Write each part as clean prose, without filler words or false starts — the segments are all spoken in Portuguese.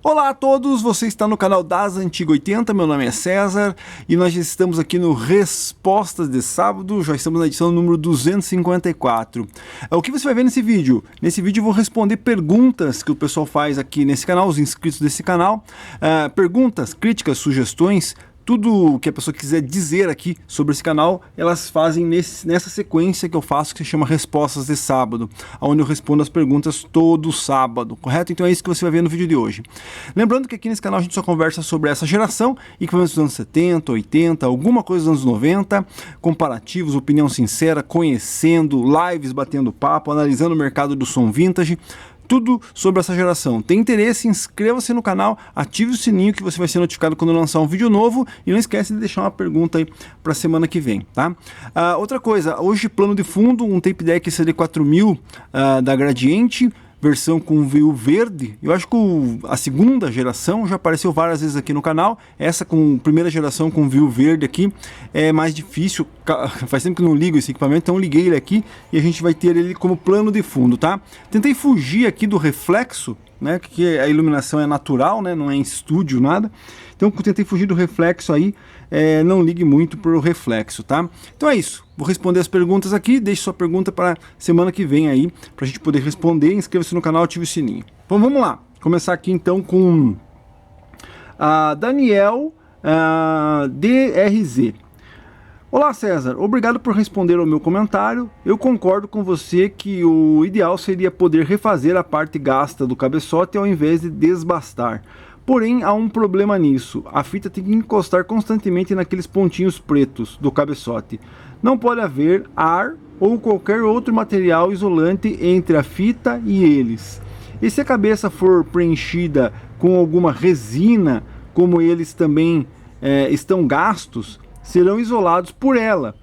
Olá a todos, você está no canal das Antiga 80, meu nome é César e nós já estamos aqui no Respostas de Sábado, já estamos na edição número 254. O que você vai ver nesse vídeo? Nesse vídeo eu vou responder perguntas que o pessoal faz aqui nesse canal, os inscritos desse canal, perguntas, críticas, sugestões, tudo que a pessoa quiser dizer aqui sobre esse canal, elas fazem nessa sequência que eu faço, que se chama Respostas de Sábado, onde eu respondo as perguntas todo sábado, correto? Então é isso que você vai ver no vídeo de hoje. Lembrando que aqui nesse canal a gente só conversa sobre essa geração, equipamentos dos anos 70, 80, alguma coisa dos anos 90, comparativos, opinião sincera, conhecendo, lives, batendo papo, analisando o mercado do som vintage, tudo sobre essa geração. Tem interesse? Inscreva-se no canal, ative o sininho que você vai ser notificado quando eu lançar um vídeo novo e não esquece de deixar uma pergunta aí para a semana que vem, tá? Outra coisa, hoje plano de fundo, um tape deck CD4000 da Gradiente, versão com VU verde. Eu acho que a segunda geração já apareceu várias vezes aqui no canal. Essa com primeira geração com VU verde aqui é mais difícil, faz tempo que não ligo esse equipamento, então eu liguei ele aqui e a gente vai ter ele como plano de fundo, tá? Tentei fugir aqui do reflexo, né, que a iluminação é natural, né, não é em estúdio, nada. Então eu tentei fugir do reflexo aí, não ligue muito pro reflexo, tá? Então é isso, vou responder as perguntas aqui, deixe sua pergunta para semana que vem aí, pra gente poder responder, inscreva-se no canal, ative o sininho. Então vamos lá, começar aqui então com a Daniel DRZ. Olá César, obrigado por responder ao meu comentário. Eu concordo com você que o ideal seria poder refazer a parte gasta do cabeçote ao invés de desbastar. Porém, há um problema nisso. A fita tem que encostar constantemente naqueles pontinhos pretos do cabeçote. Não pode haver ar ou qualquer outro material isolante entre a fita e eles. E se a cabeça for preenchida com alguma resina, como eles também estão gastos, serão isolados por ela,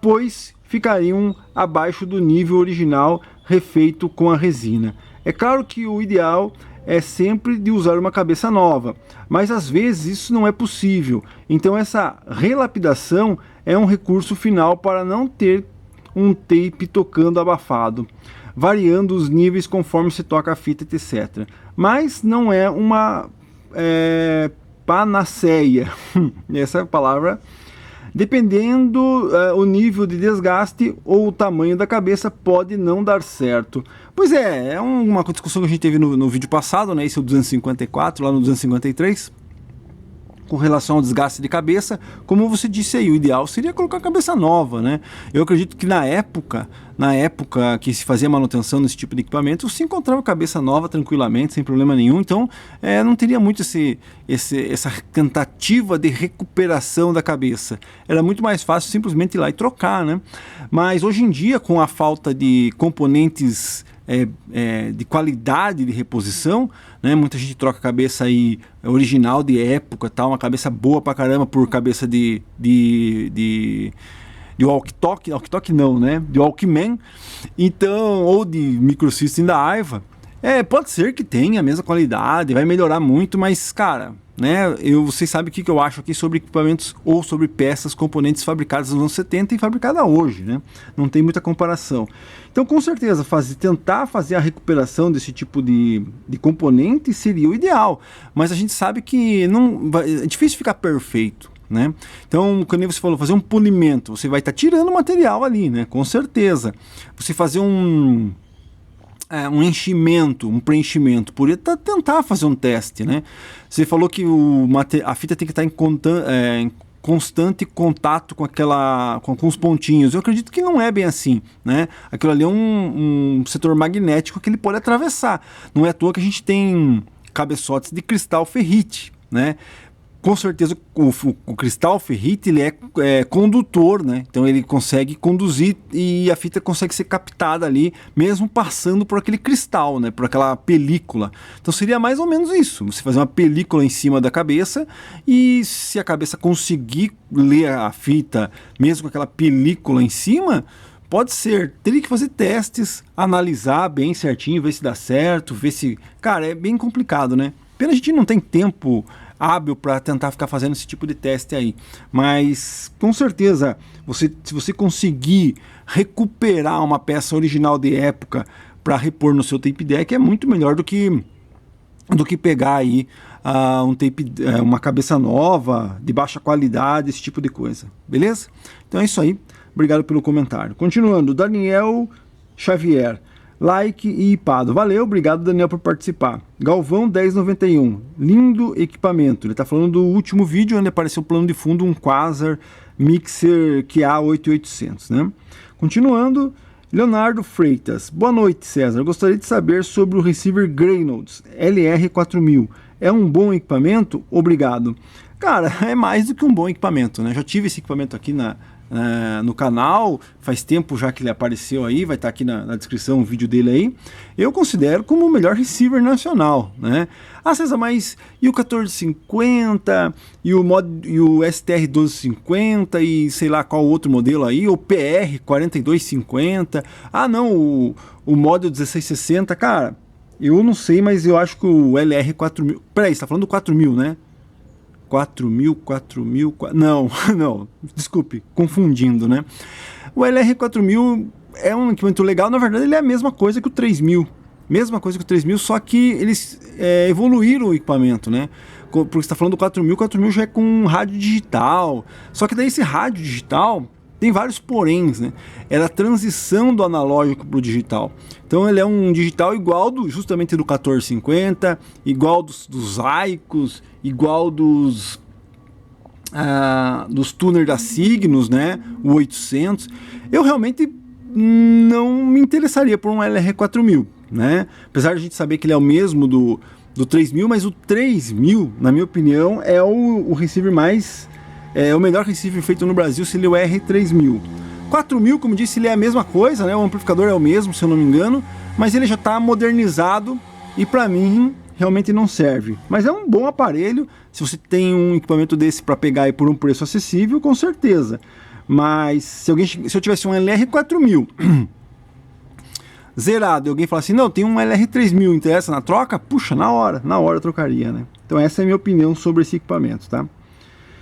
pois ficariam abaixo do nível original refeito com a resina. É claro que o ideal é sempre de usar uma cabeça nova, mas às vezes isso não é possível. Então essa relapidação é um recurso final para não ter um tape tocando abafado, variando os níveis conforme se toca a fita, etc. Mas não é uma panaceia, essa palavra. Dependendo o nível de desgaste ou o tamanho da cabeça, pode não dar certo. Pois é uma discussão que a gente teve no vídeo passado, né? Esse é o 254, lá no 253, com relação ao desgaste de cabeça. Como você disse aí, o ideal seria colocar a cabeça nova, né? Eu acredito que na época que se fazia manutenção nesse tipo de equipamento, se encontrava cabeça nova tranquilamente, sem problema nenhum. Então não teria muito essa tentativa de recuperação da cabeça. Era muito mais fácil simplesmente ir lá e trocar, né? Mas hoje em dia, com a falta de componentes de qualidade de reposição, né? Muita gente troca a cabeça aí original de época, tal, uma cabeça boa pra caramba por cabeça de walkie-talkie não, né? De Walkman, então, ou de microsystem da Aiva. Pode ser que tenha a mesma qualidade, vai melhorar muito, mas, cara, né? Vocês sabem o que eu acho aqui sobre equipamentos ou sobre peças, componentes fabricadas nos anos 70 e fabricadas hoje, né? Não tem muita comparação. Então, com certeza, tentar fazer a recuperação desse tipo de componente seria o ideal, mas a gente sabe que é difícil ficar perfeito, né? Então, quando você falou, fazer um polimento, você vai estar tirando material ali, né? Com certeza. Você fazer um enchimento, um preenchimento, poderia tentar fazer um teste, né? Você falou que a fita tem que estar em constante contato com os pontinhos. Eu acredito que não é bem assim, né? Aquilo ali é um setor magnético que ele pode atravessar. Não é à toa que a gente tem cabeçotes de cristal ferrite, né? Com certeza o cristal ferrite ele é condutor, né? Então ele consegue conduzir e a fita consegue ser captada ali, mesmo passando por aquele cristal, né? Por aquela película. Então seria mais ou menos isso, você fazer uma película em cima da cabeça e se a cabeça conseguir ler a fita, mesmo com aquela película em cima, pode ser. Teria que fazer testes, analisar bem certinho, ver se dá certo, ver se... Cara, é bem complicado, né? Pena a gente não tem tempo hábil para tentar ficar fazendo esse tipo de teste aí, mas com certeza se você conseguir recuperar uma peça original de época para repor no seu tape deck, é muito melhor do que do que pegar aí um tape, uma cabeça nova, de baixa qualidade, esse tipo de coisa, beleza? Então é isso aí, obrigado pelo comentário. Continuando, Daniel Xavier, like e ipado, valeu, obrigado Daniel por participar. Galvão 1091, lindo equipamento, ele está falando do último vídeo onde apareceu o plano de fundo, um Quasar Mixer QA8800, né? Continuando, Leonardo Freitas, boa noite César, gostaria de saber sobre o receiver Greynotes LR4000, é um bom equipamento? Obrigado. Cara, é mais do que um bom equipamento, né? Já tive esse equipamento aqui no canal, faz tempo já que ele apareceu aí, vai estar aqui na descrição o vídeo dele aí. Eu considero como o melhor receiver nacional, né? Ah, César, mas e o 1450, e o STR 1250, e sei lá qual outro modelo aí, o PR 4250, ah não, o Model 1660, cara, eu não sei, mas eu acho que o LR 4000, peraí, você tá falando do 4000, né? 4000, não, não, desculpe, confundindo, né? O LR4000 é um equipamento legal, na verdade ele é a mesma coisa que o 3000, só que eles evoluíram o equipamento, né? Porque você está falando do 4000, o 4000 já é com rádio digital, só que daí esse rádio digital tem vários poréns, né? É a transição do analógico para o digital. Então ele é um digital igual justamente do 1450, igual dos Aicos, igual dos tuner da Cygnus, né? O 800. Eu realmente não me interessaria por um LR4000, né? Apesar de a gente saber que ele é o mesmo do 3000, mas o 3000, na minha opinião, é o receiver mais... É o melhor receiver feito no Brasil, seria o R3000. 4000, como disse, ele é a mesma coisa, né? O amplificador é o mesmo, se eu não me engano, mas ele já está modernizado e para mim realmente não serve. Mas é um bom aparelho, se você tem um equipamento desse para pegar aí por um preço acessível, com certeza. Mas se eu tivesse um LR4000 zerado e alguém falar assim, não, tem um LR3000, interessa na troca? Puxa, na hora eu trocaria, né? Então essa é a minha opinião sobre esse equipamento, tá?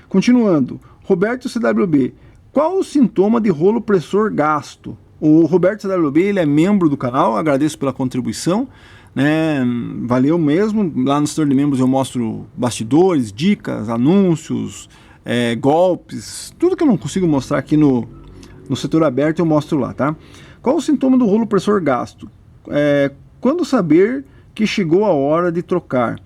Continuando, Roberto CWB, qual o sintoma de rolo pressor gasto? O Roberto CWB, ele é membro do canal, agradeço pela contribuição, né? Valeu mesmo, lá no setor de membros eu mostro bastidores, dicas, anúncios, golpes, tudo que eu não consigo mostrar aqui no setor aberto eu mostro lá, tá? Qual o sintoma do rolo pressor gasto? Quando saber que chegou a hora de trocar?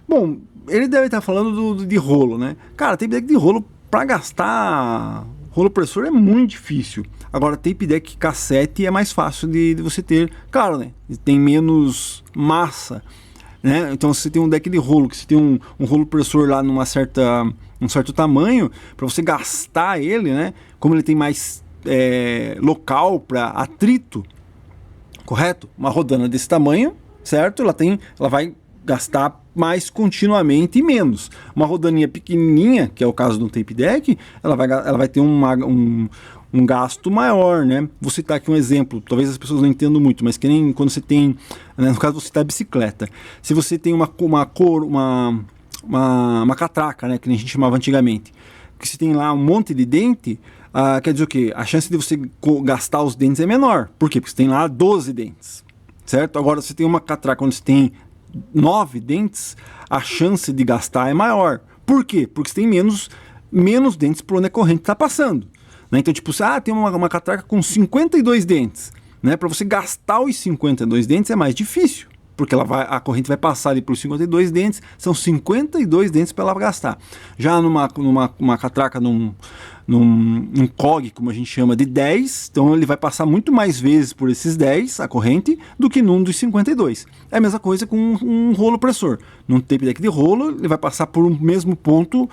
Bom, ele deve estar falando de rolo, né? Cara, tape deck de rolo para gastar rolo pressor é muito difícil. Agora, tape deck cassete é mais fácil de você ter. Claro, né? Tem menos massa, né? Então, se você tem um deck de rolo, que você tem um rolo pressor lá um certo tamanho, para você gastar ele, né? Como ele tem mais local para atrito, correto? Uma rodana desse tamanho, certo? Ela vai gastar mais continuamente e menos. Uma rodaninha pequenininha, que é o caso do tape deck, ela vai ter um gasto maior, né? Vou citar aqui um exemplo, talvez as pessoas não entendam muito, mas que nem quando você tem, né, no caso você tá bicicleta, se você tem uma catraca, né, que nem a gente chamava antigamente, que você tem lá um monte de dente, quer dizer o quê? A chance de você gastar os dentes é menor. Por quê? Porque você tem lá 12 dentes, certo? Agora, se você tem uma catraca onde você tem 9 dentes, a chance de gastar é maior. Por quê? Porque você tem menos dentes por onde a corrente está passando, né? Então, tipo, tem uma catraca com 52 dentes, né? Para você gastar os 52 dentes é mais difícil, porque a corrente vai passar ali por 52 dentes, são 52 dentes para ela gastar. Já numa catraca, num COG, como a gente chama, de 10, então ele vai passar muito mais vezes por esses 10, a corrente, do que num dos 52. É a mesma coisa com um rolo pressor. Num tape deck de rolo, ele vai passar por um mesmo ponto,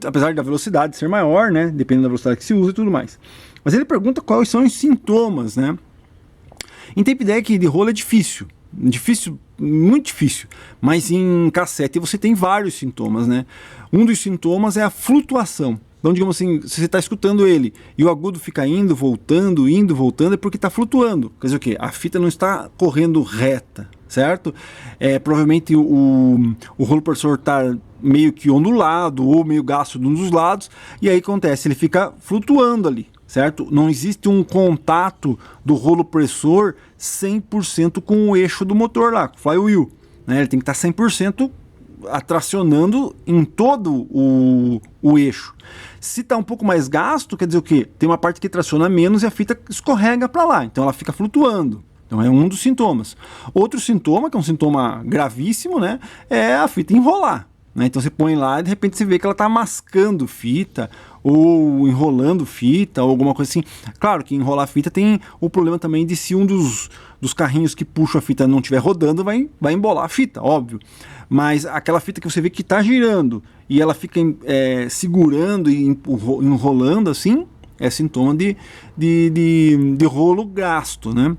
apesar da velocidade ser maior, né? Dependendo da velocidade que se usa e tudo mais. Mas ele pergunta quais são os sintomas, né? Em tape deck de rolo é difícil, muito difícil, mas em cassete você tem vários sintomas, né? Um dos sintomas é a flutuação. Então, digamos assim, se você está escutando ele e o agudo fica indo, voltando, é porque está flutuando. Quer dizer o quê? A fita não está correndo reta, certo? Provavelmente o rolo pressor está meio que ondulado ou meio gasto de um dos lados, e aí acontece, ele fica flutuando ali, certo? Não existe um contato do rolo pressor 100% com o eixo do motor lá, com o flywheel. né? Ele tem que estar 100% atracionando em todo o eixo. Se está um pouco mais gasto, quer dizer o quê? Tem uma parte que traciona menos e a fita escorrega para lá, então ela fica flutuando. Então é um dos sintomas. Outro sintoma, que é um sintoma gravíssimo, né, é a fita enrolar. Né? Então você põe lá e de repente você vê que ela está mascando fita ou enrolando fita ou alguma coisa assim. Claro que enrolar fita tem o problema também de se um dos carrinhos que puxam a fita não estiver rodando, vai embolar a fita, óbvio. Mas aquela fita que você vê que está girando e ela fica segurando e enrolando assim, é sintoma de rolo gasto, né?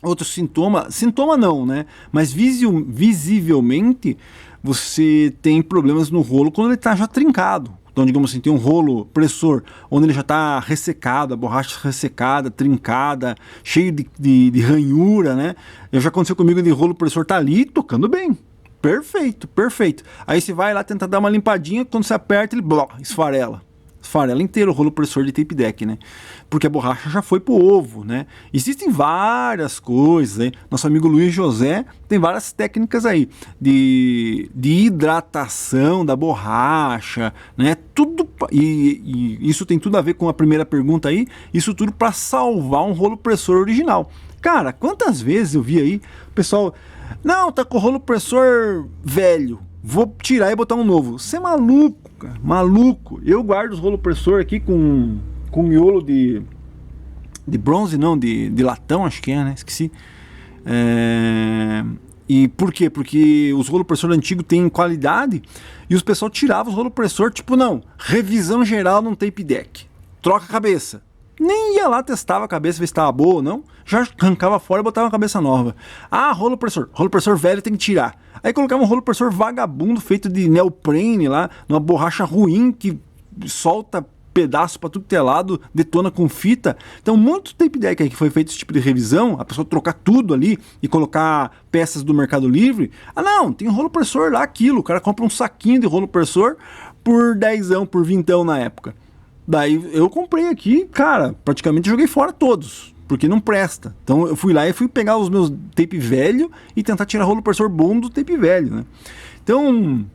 Outro sintoma não, né? Mas visivelmente você tem problemas no rolo quando ele está já trincado. Então, digamos assim, tem um rolo pressor onde ele já está ressecado, a borracha ressecada, trincada, cheio de ranhura, né? Já aconteceu comigo de rolo pressor tá ali tocando bem. Perfeito, perfeito. Aí você vai lá tentar dar uma limpadinha, quando você aperta ele esfarela. Esfarela inteiro o rolo pressor de tape deck, né? Porque a borracha já foi pro ovo, né? Existem várias coisas aí. Nosso amigo Luiz José tem várias técnicas aí de hidratação da borracha, né? Tudo, e isso tem tudo a ver com a primeira pergunta aí. Isso tudo para salvar um rolo pressor original. Cara, quantas vezes eu vi aí o pessoal... Não, tá com o rolo pressor velho, vou tirar e botar um novo. Você é maluco, cara, maluco. Eu guardo os rolo pressor aqui com miolo de bronze, não, de latão, acho que é, né? Esqueci. E por quê? Porque os rolo pressor antigos têm qualidade e os pessoal tirava os rolo pressor, tipo, não, revisão geral num tape deck, troca a cabeça. Nem ia lá, testava a cabeça, ver se estava boa ou não. Já arrancava fora e botava uma cabeça nova. Ah, rolo pressor velho tem que tirar. Aí colocava um rolo pressor vagabundo feito de neoprene lá, numa borracha ruim que solta pedaço para tudo que é lado, detona com fita. Então, muito tape deck aí que foi feito esse tipo de revisão, a pessoa trocar tudo ali e colocar peças do Mercado Livre. Ah, não, tem rolo pressor lá, aquilo. O cara compra um saquinho de rolo pressor por 10ão, por 20ão na época. Daí eu comprei aqui, cara, praticamente joguei fora todos, porque não presta. Então eu fui lá e fui pegar os meus tape velho e tentar tirar rolo pressor bom do tape velho, né? Então,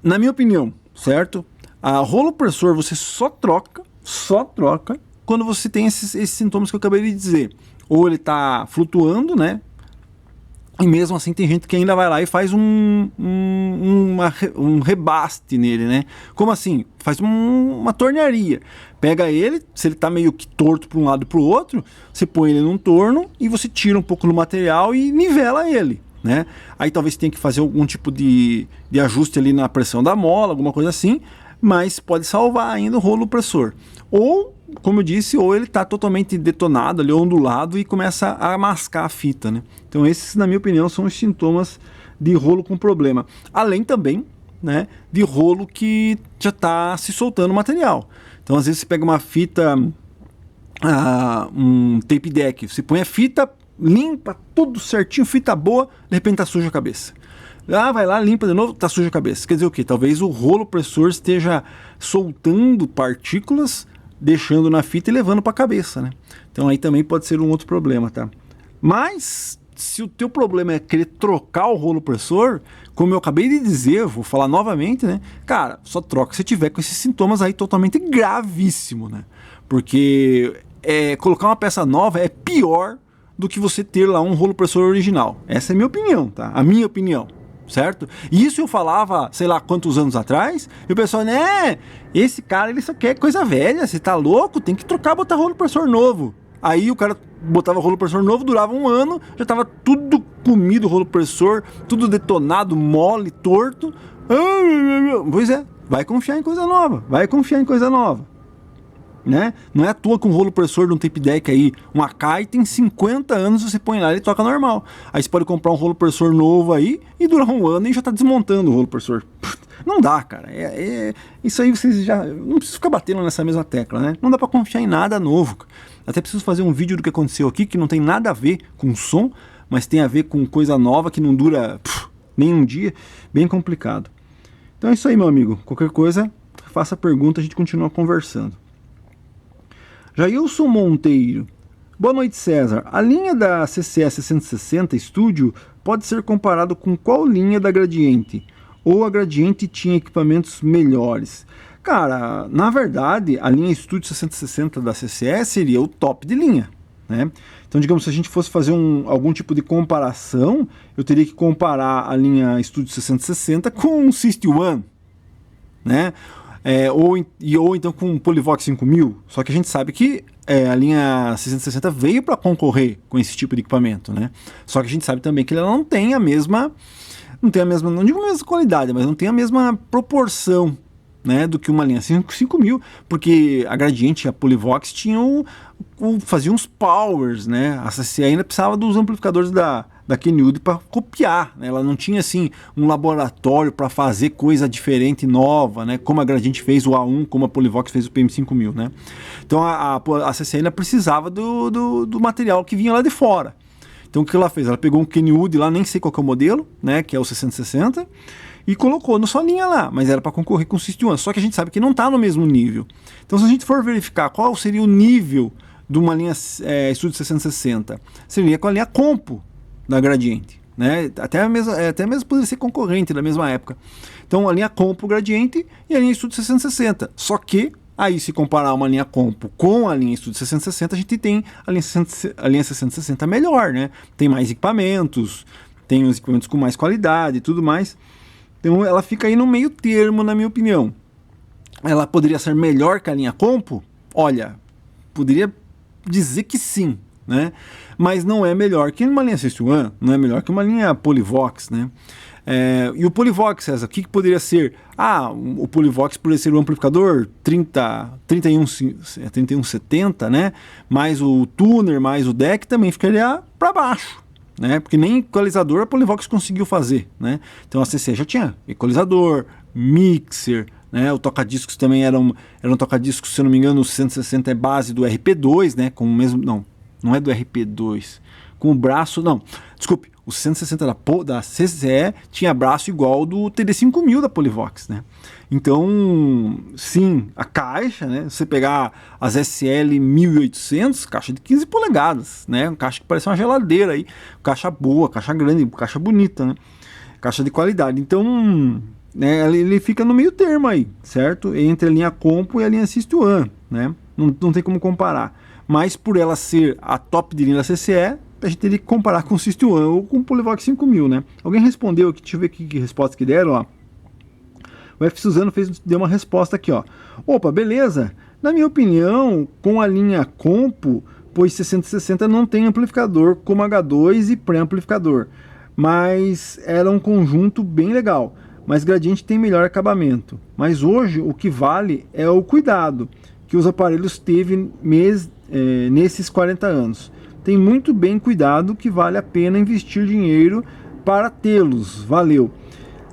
na minha opinião, certo? A rolo pressor você só troca quando você tem esses sintomas que eu acabei de dizer. Ou ele tá flutuando, né? E mesmo assim tem gente que ainda vai lá e faz um rebaste nele, né? Como assim? Faz uma tornearia. Pega ele, se ele tá meio que torto para um lado e para o outro, você põe ele num torno e você tira um pouco do material e nivela ele, né? Aí talvez tenha que fazer algum tipo de ajuste ali na pressão da mola, alguma coisa assim, mas pode salvar ainda o rolo pressor. Ou, como eu disse, ou ele está totalmente detonado ali, ondulado e começa a mascar a fita, né? Então esses, na minha opinião, são os sintomas de rolo com problema. Além também, né, de rolo que já está se soltando material. Então às vezes você pega uma fita, um tape deck, você põe a fita, limpa tudo certinho, fita boa, de repente tá suja a cabeça. Vai lá, limpa de novo, tá suja a cabeça. Quer dizer o quê? Talvez o rolo pressor esteja soltando partículas, deixando na fita e levando para a cabeça, né? Então aí também pode ser um outro problema, tá? Mas se o teu problema é querer trocar o rolo pressor, como eu acabei de dizer, eu vou falar novamente, né? Cara, só troca se tiver com esses sintomas aí totalmente gravíssimo, né? Porque colocar uma peça nova é pior do que você ter lá um rolo pressor original. Essa é a minha opinião, tá? A minha opinião. Certo? E isso eu falava, sei lá quantos anos atrás, e o pessoal, né, esse cara ele só quer coisa velha, você tá louco, tem que trocar, botar rolo pressor novo. Aí o cara botava rolo pressor novo, durava um ano, já tava tudo comido, rolo pressor, tudo detonado, mole, torto. Pois é, vai confiar em coisa nova, né? Não é à toa que um rolo pressor de um tape deck aí, um Akai, tem 50 anos, você põe lá e ele toca normal. Aí você pode comprar um rolo pressor novo aí e durar um ano e já tá desmontando o rolo pressor. Não dá, cara. Isso aí vocês já... Não preciso ficar batendo nessa mesma tecla, né? Não dá pra confiar em nada novo. Até preciso fazer um vídeo do que aconteceu aqui, que não tem nada a ver com som, mas tem a ver com coisa nova que não dura nem um dia. Bem complicado. Então é isso aí, meu amigo. Qualquer coisa, faça pergunta, a gente continua conversando. Jailson Monteiro. Boa noite, César. A linha da CCS 660 Studio pode ser comparado com qual linha da Gradiente? Ou a Gradiente tinha equipamentos melhores? Cara, na verdade, a linha Studio 6060 da CCE seria o top de linha, né? Então, digamos, se a gente fosse fazer algum tipo de comparação, eu teria que comparar a linha Studio 6060 com o System One, né? Ou então com o Polivox 5000. Só que a gente sabe que a linha 660 veio para concorrer com esse tipo de equipamento, né? Só que a gente sabe também que ela não tem a mesma, não digo a mesma qualidade, mas não tem a mesma proporção, né, do que uma linha 5000, porque a Gradiente e a Polivox faziam uns powers, né? A CCE ainda precisava dos amplificadores da Kenwood para copiar, né? Ela não tinha assim um laboratório para fazer coisa diferente, nova, né? Como a Gradiente fez o A1, como a Polivox fez o PM5000, né? Então a CCE ainda precisava do material que vinha lá de fora. Então o que ela fez? Ela pegou um Kenwood lá, nem sei qual que é o modelo, né? Que é o 660, e colocou na sua linha lá, mas era para concorrer com o System One. Só que a gente sabe que não está no mesmo nível. Então, se a gente for verificar qual seria o nível de uma linha Studio 660, seria com a linha Compo da Gradiente, né? Até mesmo poderia ser concorrente da mesma época. Então, a linha Compo Gradiente e a linha Studio 660. Só que, aí, se comparar uma linha Compo com a linha Studio 660, a gente tem a linha 660 melhor, né? Tem mais equipamentos, tem os equipamentos com mais qualidade e tudo mais. Então ela fica aí no meio termo, na minha opinião. Ela poderia ser melhor que a linha Compo? Olha, poderia dizer que sim, né? Mas não é melhor que uma linha System One, não é melhor que uma linha Polivox, né? E o Polivox, César, o que poderia ser? O Polivox poderia ser o amplificador 3170, né? Mais o tuner, mais o deck, também ficaria para baixo, né? Porque nem equalizador a Polivox conseguiu fazer, né? Então a CC já tinha equalizador, mixer, né? O toca-discos também era um toca-discos, se eu não me engano, o 160 é base do RP2, né? Com o mesmo, não é do RP2, com o braço, não, desculpe, o 160 da CCE tinha braço igual ao do TD5000 da Polivox, né? Então, sim, a caixa, né? Você pegar as SL 1800, caixa de 15 polegadas, né? Uma caixa que parece uma geladeira aí, caixa boa, caixa grande, caixa bonita, né? Caixa de qualidade. Então, né, ele fica no meio termo aí, certo? Entre a linha Compo e a linha System One, né? Não tem como comparar. Mas por ela ser a top de linha da CCE, a gente teria que comparar com o System One ou com o Polivox 5000, né? Alguém respondeu aqui, deixa eu ver que resposta que deram, ó. O F. Suzano deu uma resposta aqui, ó. Opa, beleza. Na minha opinião, com a linha Compo, pois 660 não tem amplificador como H2 e pré-amplificador, mas era um conjunto bem legal. Mas Gradiente tem melhor acabamento. Mas hoje o que vale é o cuidado que os aparelhos teve nesses 40 anos. Tem muito bem cuidado que vale a pena investir dinheiro para tê-los. Valeu.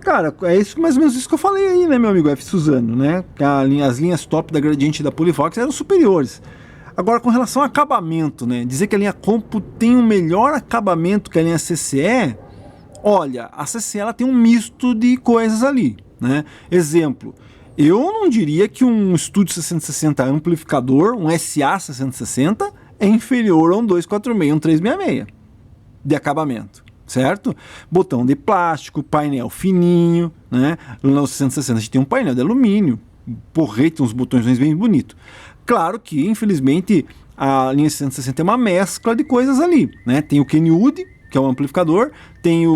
Cara, é isso, mais ou menos isso que eu falei aí, né, meu amigo F. Suzano, né? As linhas top da Gradiente e da Polivox eram superiores. Agora, com relação ao acabamento, né? Dizer que a linha Compo tem um melhor acabamento que a linha CCE, olha, a CCE ela tem um misto de coisas ali, né? Exemplo, eu não diria que um Studio 660 amplificador, um SA 660, é inferior a um 246, um 366 de acabamento, certo? Botão de plástico, painel fininho, né? No 660 a gente tem um painel de alumínio, porrete, uns botões bem bonitos. Claro que, infelizmente, a linha 660 é uma mescla de coisas ali, né? Tem o Kenwood, que é o amplificador, tem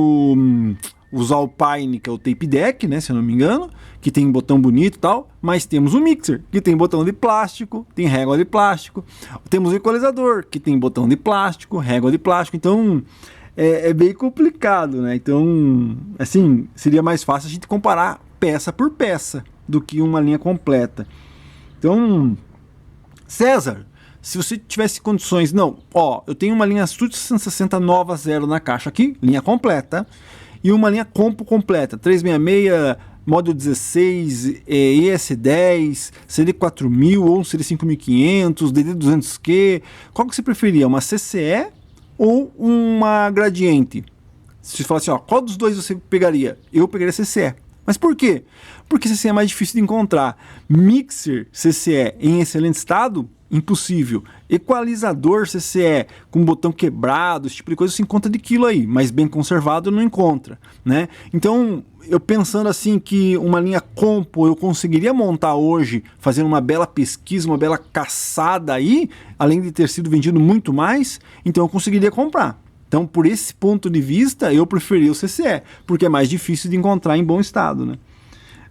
os Alpine, que é o tape deck, né, se eu não me engano, que tem botão bonito e tal, mas temos o mixer, que tem botão de plástico, tem régua de plástico, temos o equalizador, que tem botão de plástico, régua de plástico, então é bem complicado, né? Então, assim, seria mais fácil a gente comparar peça por peça do que uma linha completa. Então, César, se você tivesse condições, eu tenho uma linha Studio 660 nova zero na caixa aqui, linha completa, e uma linha Compo completa, 366, módulo 16, ES10, CD4000 ou um CD5500, DD200Q, qual que você preferia, uma CCE ou uma Gradiente? Se você falar assim, qual dos dois você pegaria? Eu pegaria CCE. Mas por quê? Porque CCE é mais difícil de encontrar. Mixer CCE em excelente estado, impossível. Equalizador CCE com botão quebrado, esse tipo de coisa, você encontra de quilo aí, mas bem conservado não encontra, né? Então, eu pensando assim que uma linha Compo eu conseguiria montar hoje, fazendo uma bela pesquisa, uma bela caçada aí, além de ter sido vendido muito mais, então eu conseguiria comprar. Então, por esse ponto de vista, eu preferi o CCE, porque é mais difícil de encontrar em bom estado, né?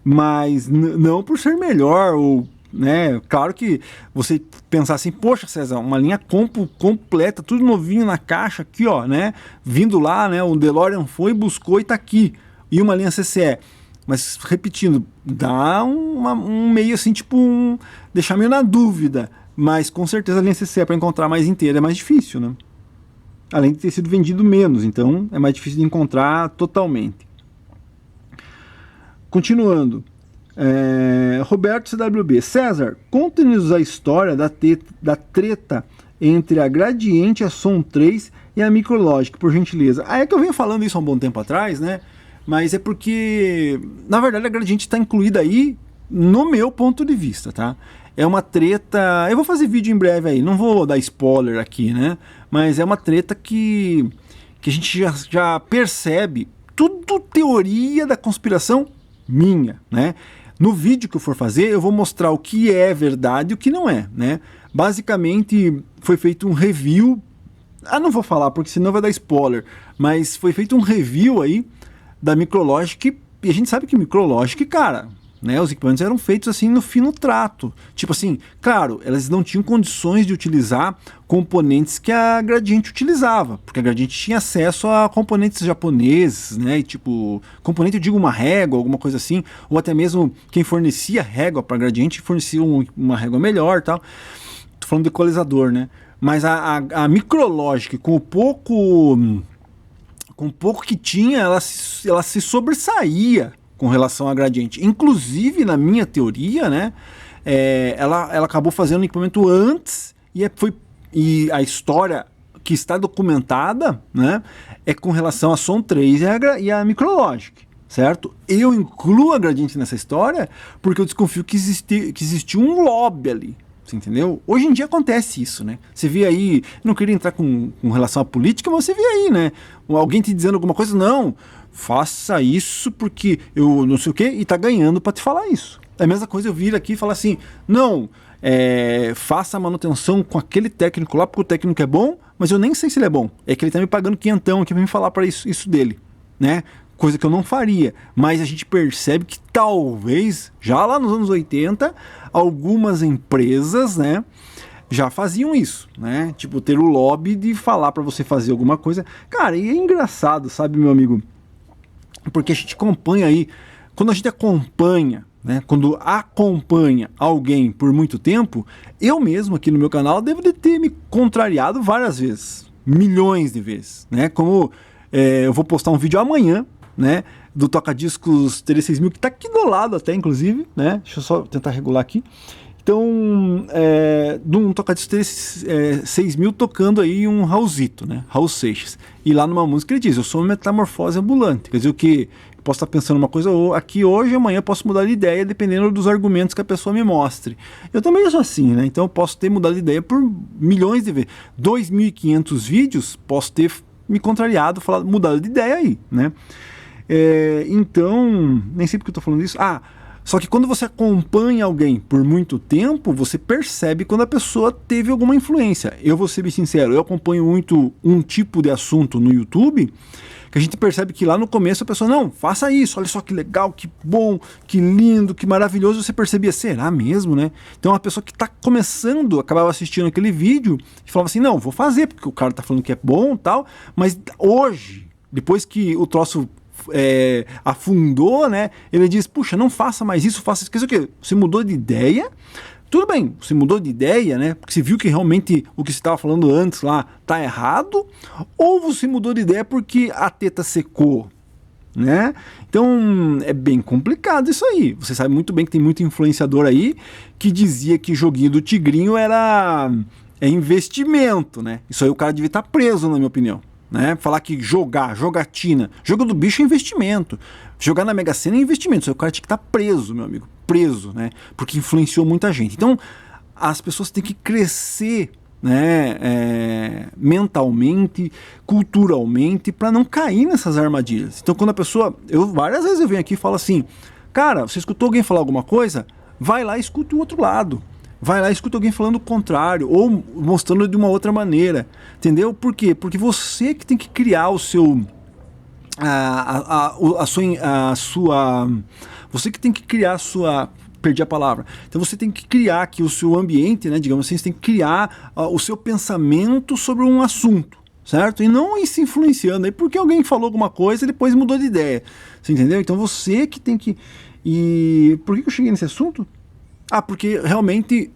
Mas não por ser melhor ou, né? Claro que você pensar assim, poxa, César, uma linha Compo completa, tudo novinho na caixa aqui, ó, né? Vindo lá, né? O DeLorean foi, buscou e tá aqui. E uma linha CCE. Mas, repetindo, dá um meio assim, tipo, deixar meio na dúvida. Mas, com certeza, a linha CCE para encontrar mais inteira é mais difícil, né? Além de ter sido vendido menos, então é mais difícil de encontrar totalmente. Continuando, Roberto CWB, César, conte-nos a história da treta entre a Gradiente, a Som 3 e a Micrologic, por gentileza. É que eu venho falando isso há um bom tempo atrás, né? Mas é porque, na verdade, a Gradiente está incluída aí no meu ponto de vista, tá? É uma treta... Eu vou fazer vídeo em breve aí, não vou dar spoiler aqui, né? Mas é uma treta que a gente já percebe, tudo teoria da conspiração minha, né? No vídeo que eu for fazer, eu vou mostrar o que é verdade e o que não é, né? Basicamente, foi feito um review... não vou falar, porque senão vai dar spoiler. Mas foi feito um review aí da Micrologic, e a gente sabe que Micrologic, cara, né, os equipamentos eram feitos assim no fino trato. Tipo assim, claro, elas não tinham condições de utilizar componentes que a Gradiente utilizava, porque a Gradiente tinha acesso a componentes japoneses, né, e tipo, componente eu digo uma régua, alguma coisa assim, ou até mesmo quem fornecia régua para a Gradiente fornecia uma régua melhor, tal. Tô falando do equalizador, né? Mas a Micrologic, com o pouco que tinha, ela se sobressaía com relação à Gradiente. Inclusive, na minha teoria, né, ela acabou fazendo o equipamento antes e a história que está documentada, né, é com relação à Som 3 e a Micrologic, certo? Eu incluo a Gradiente nessa história porque eu desconfio que existiu um lobby ali. Você entendeu? Hoje em dia acontece isso, né? Você vê aí, não queria entrar com relação à política, mas você vê aí, né? Alguém te dizendo alguma coisa, não, faça isso porque eu não sei o quê, e tá ganhando para te falar isso. É a mesma coisa eu vir aqui e falar assim, não, faça a manutenção com aquele técnico lá, porque o técnico é bom, mas eu nem sei se ele é bom. É que ele tá me pagando quinhentão aqui pra me falar para isso dele, né? Coisa que eu não faria, mas a gente percebe que talvez, já lá nos anos 80, algumas empresas, né, já faziam isso, né, tipo ter o lobby de falar para você fazer alguma coisa. Cara, e é engraçado, sabe, meu amigo, porque a gente acompanha aí, quando a gente acompanha, né, quando acompanha alguém por muito tempo, eu mesmo aqui no meu canal devo de ter me contrariado várias vezes, milhões de vezes, né, como eu vou postar um vídeo amanhã, né, do Toca-Discos TD6000, que tá aqui do lado até, inclusive, né, deixa eu só tentar regular aqui. Então, de um Toca-Discos TD6000 tocando aí um Raulzito, né, Raul Seixas, e lá numa música ele diz, eu sou uma metamorfose ambulante, quer dizer o que posso estar pensando uma coisa aqui hoje, amanhã posso mudar de ideia, dependendo dos argumentos que a pessoa me mostre. Eu também sou assim, né, então eu posso ter mudado de ideia por milhões de vezes, 2.500 vídeos, posso ter me contrariado, mudado de ideia aí, né. Então, nem sei porque eu tô falando isso. Só que quando você acompanha alguém por muito tempo, você percebe quando a pessoa teve alguma influência. Eu vou ser bem sincero, eu acompanho muito um tipo de assunto no YouTube, que a gente percebe que lá no começo a pessoa, não, faça isso, olha só que legal, que bom, que lindo, que maravilhoso. Você percebia, será mesmo, né? Então a pessoa que está começando, acabava assistindo aquele vídeo e falava assim, não, vou fazer, porque o cara tá falando que é bom e tal, mas hoje, depois que o troço afundou, né? Ele diz, puxa, não faça mais isso, faça isso. Quer dizer o quê? Você mudou de ideia? Tudo bem, você mudou de ideia, né? Porque você viu que realmente o que você estava falando antes lá tá errado, ou você mudou de ideia porque a teta secou, né? Então é bem complicado isso aí. Você sabe muito bem que tem muito influenciador aí que dizia que joguinho do tigrinho era investimento, né? Isso aí o cara devia estar preso, na minha opinião. Né? Falar que jogatina, jogo do bicho é investimento, jogar na Mega Sena é investimento, o cara tinha que estar preso, meu amigo, preso, né? Porque influenciou muita gente. Então, as pessoas têm que crescer, né, mentalmente, culturalmente, para não cair nessas armadilhas. Então, quando a pessoa, várias vezes eu venho aqui e falo assim, cara, você escutou alguém falar alguma coisa? Vai lá e escuta o outro lado. Vai lá e escuta alguém falando o contrário, ou mostrando de uma outra maneira, entendeu? Por quê? Porque você que tem que criar o seu... você que tem que criar a sua... Perdi a palavra. Então você tem que criar aqui o seu ambiente, né? Digamos assim, você tem que criar o seu pensamento sobre um assunto, certo? E não ir se influenciando aí porque alguém falou alguma coisa e depois mudou de ideia. Você entendeu? Então você que tem que... E por que eu cheguei nesse assunto? Porque realmente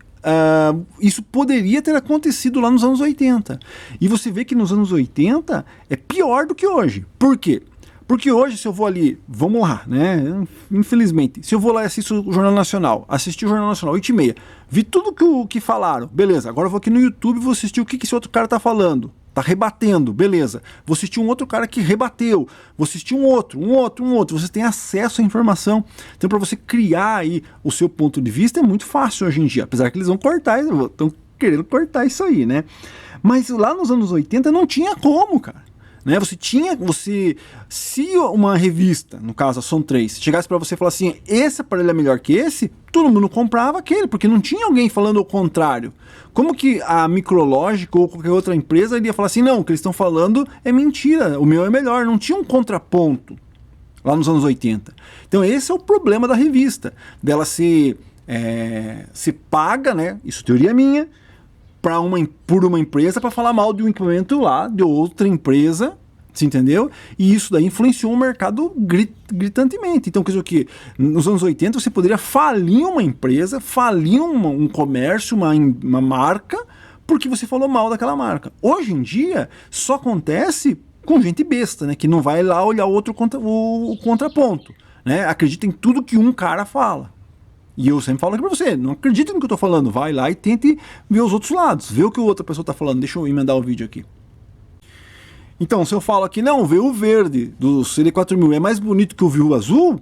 isso poderia ter acontecido lá nos anos 80. E você vê que nos anos 80 é pior do que hoje. Por quê? Porque hoje, se eu vou ali, vamos lá, né? Infelizmente, se eu vou lá e assisto o Jornal Nacional, assisti o Jornal Nacional, 8h30, vi tudo que falaram, beleza, agora eu vou aqui no YouTube e vou assistir o que esse outro cara tá falando, tá rebatendo, beleza. Vou assistir um outro cara que rebateu, vou assistir um outro. Você tem acesso à informação. Então, para você criar aí o seu ponto de vista é muito fácil hoje em dia, apesar que eles vão cortar, estão querendo cortar isso aí, né? Mas lá nos anos 80 não tinha como, cara. Né? Se uma revista, no caso a Som 3, chegasse para você e falasse assim, esse aparelho é melhor que esse, todo mundo comprava aquele, porque não tinha alguém falando o contrário. Como que a Micrológica ou qualquer outra empresa iria falar assim, não, o que eles estão falando é mentira, o meu é melhor, não tinha um contraponto lá nos anos 80. Então esse é o problema da revista, dela se paga, né? Isso é teoria minha, por uma empresa para falar mal de um equipamento lá, de outra empresa, você entendeu? E isso daí influenciou o mercado gritantemente. Então, quer dizer o quê? Nos anos 80 você poderia falir uma empresa, falir um comércio, uma marca, porque você falou mal daquela marca. Hoje em dia, só acontece com gente besta, né? Que não vai lá olhar o contraponto, né? Acredita em tudo que um cara fala. E eu sempre falo aqui pra você, não acredita no que eu tô falando, vai lá e tente ver os outros lados, ver o que a outra pessoa tá falando. Deixa eu emendar o vídeo aqui. Então, se eu falo aqui, não, ver o verde do CD4000 é mais bonito que o viu azul,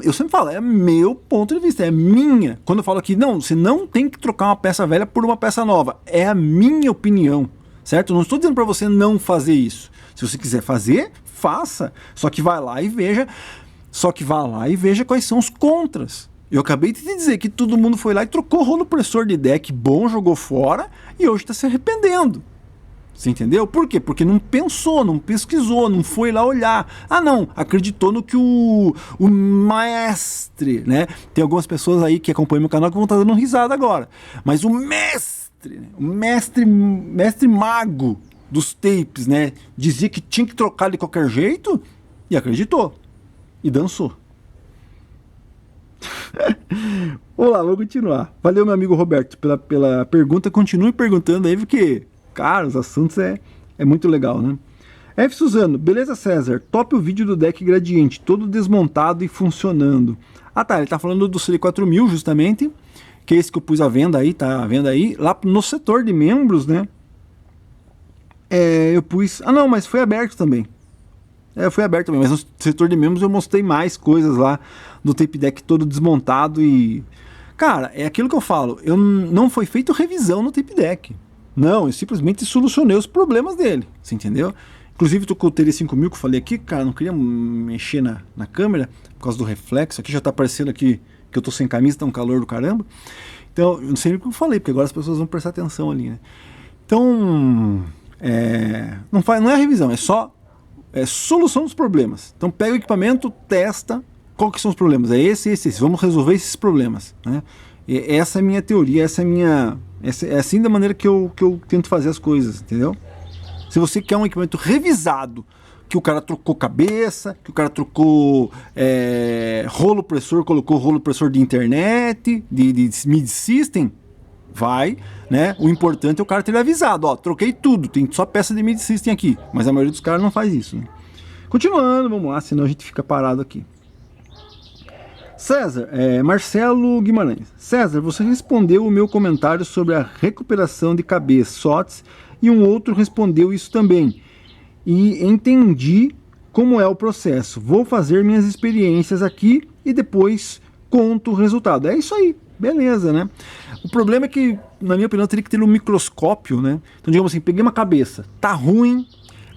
eu sempre falo, é meu ponto de vista, é minha. Quando eu falo aqui, não, você não tem que trocar uma peça velha por uma peça nova, é a minha opinião, certo? Eu não estou dizendo para você não fazer isso. Se você quiser fazer, faça. Só que vá lá e veja quais são os contras. Eu acabei de te dizer que todo mundo foi lá e trocou o rolo pressor de deck bom, jogou fora e hoje está se arrependendo. Você entendeu? Por quê? Porque não pensou, não pesquisou, não foi lá olhar. Não, acreditou no que o mestre, né? Tem algumas pessoas aí que acompanham meu canal que vão estar dando risada agora. Mas o mestre, né? O mestre mago dos tapes, né? Dizia que tinha que trocar de qualquer jeito e acreditou. E dançou. Olá, vamos continuar. Valeu, meu amigo Roberto, pela pergunta. Continue perguntando aí, porque, cara, os assuntos é muito legal, né? F. Suzano, beleza, César? Top o vídeo do deck gradiente, todo desmontado e funcionando. Tá, ele tá falando do CD4000, justamente, que é esse que eu pus à venda aí, tá à venda aí. Lá no setor de membros, né? Eu pus... não, mas foi aberto também. Foi aberto também, mas no setor de membros eu mostrei mais coisas lá do tape deck todo desmontado e... Cara, é aquilo que eu falo, não foi feito revisão no tape deck. Não, eu simplesmente solucionei os problemas dele, você entendeu? Inclusive tô com o TD5000 que eu falei aqui, cara, não queria mexer na câmera por causa do reflexo. Aqui já tá aparecendo aqui que eu tô sem camisa, tá um calor do caramba. Então, eu não sei nem o que eu falei, porque agora as pessoas vão prestar atenção ali, né? Então, não é revisão, é solução dos problemas. Então pega o equipamento, testa, qual que são os problemas? É esse. Vamos resolver esses problemas, né? Essa é a minha teoria, é assim da maneira que eu tento fazer as coisas, entendeu? Se você quer um equipamento revisado, que o cara trocou cabeça, que o cara trocou rolo pressor, colocou rolo pressor de internet, de mid system, vai, né? O importante é o cara ter avisado, ó, troquei tudo, tem só peça de mid system aqui, mas a maioria dos caras não faz isso, né? Continuando, vamos lá, senão a gente fica parado aqui. César, Marcelo Guimarães. César, você respondeu o meu comentário sobre a recuperação de cabeçotes e um outro respondeu isso também. E entendi como é o processo. Vou fazer minhas experiências aqui e depois conto o resultado. É isso aí. Beleza, né? O problema é que, na minha opinião, teria que ter um microscópio, né? Então, digamos assim, peguei uma cabeça, tá ruim.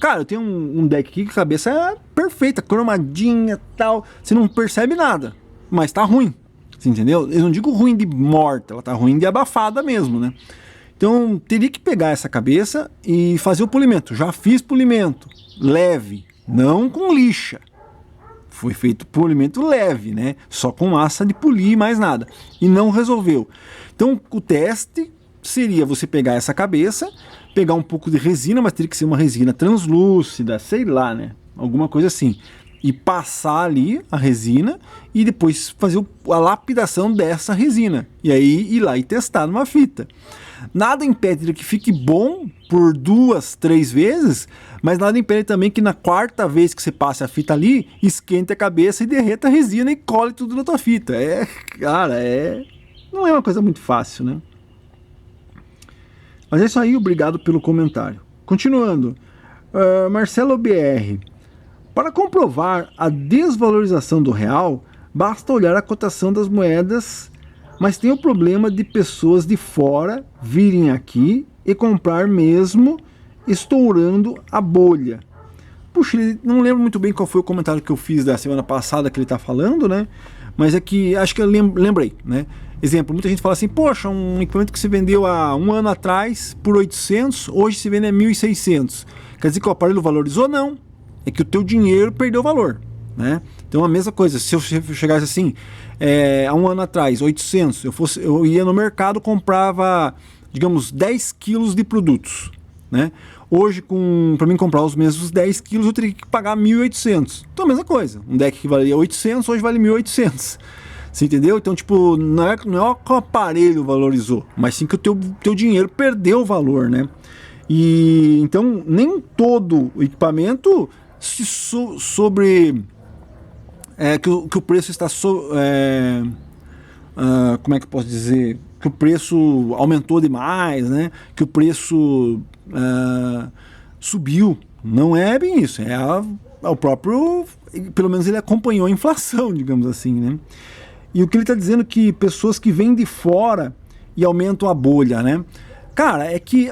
Cara, eu tenho um deck aqui que a cabeça é perfeita, cromadinha e tal. Você não percebe nada, mas tá ruim. Você entendeu? Eu não digo ruim de morta, ela tá ruim de abafada mesmo, né? Então, teria que pegar essa cabeça e fazer o polimento. Já fiz polimento leve, não com lixa. Foi feito polimento leve, né? Só com massa de polir e mais nada. E não resolveu. Então, o teste seria você pegar essa cabeça, pegar um pouco de resina, mas teria que ser uma resina translúcida, sei lá, né? Alguma coisa assim. E passar ali a resina e depois fazer a lapidação dessa resina. E aí ir lá e testar numa fita. Nada impede que fique bom por 2, 3 vezes, mas nada impede também que na quarta vez que você passe a fita ali, esquente a cabeça e derreta a resina e cole tudo na tua fita. Cara, não é uma coisa muito fácil, né? Mas é isso aí, obrigado pelo comentário. Continuando, Marcelo BR. Para comprovar a desvalorização do real, basta olhar a cotação das moedas, mas tem o problema de pessoas de fora virem aqui e comprar mesmo estourando a bolha. Puxa, não lembro muito bem qual foi o comentário que eu fiz da semana passada que ele está falando, né? Mas é que acho que eu lembrei, né? Exemplo, muita gente fala assim, poxa, um equipamento que se vendeu há um ano atrás por 800, hoje se vende a 1.600. Quer dizer que o aparelho valorizou? Não. É que o teu dinheiro perdeu valor, né? Então a mesma coisa, se eu chegasse assim, há um ano atrás, 800, eu ia no mercado, comprava, digamos, 10 quilos de produtos, né? Hoje, para mim comprar os mesmos 10 quilos, eu teria que pagar 1.800. Então a mesma coisa, um deck que valia 800, hoje vale 1.800. Você entendeu? Então, tipo, não é que o aparelho valorizou, mas sim que o teu dinheiro perdeu o valor, né? E então, nem todo o equipamento que o preço está como é que eu posso dizer, que o preço aumentou demais, né? Que o preço subiu. Não é bem isso, é o próprio, pelo menos ele acompanhou a inflação, digamos assim, né? E o que ele está dizendo é que pessoas que vêm de fora e aumentam a bolha, né? Cara, é que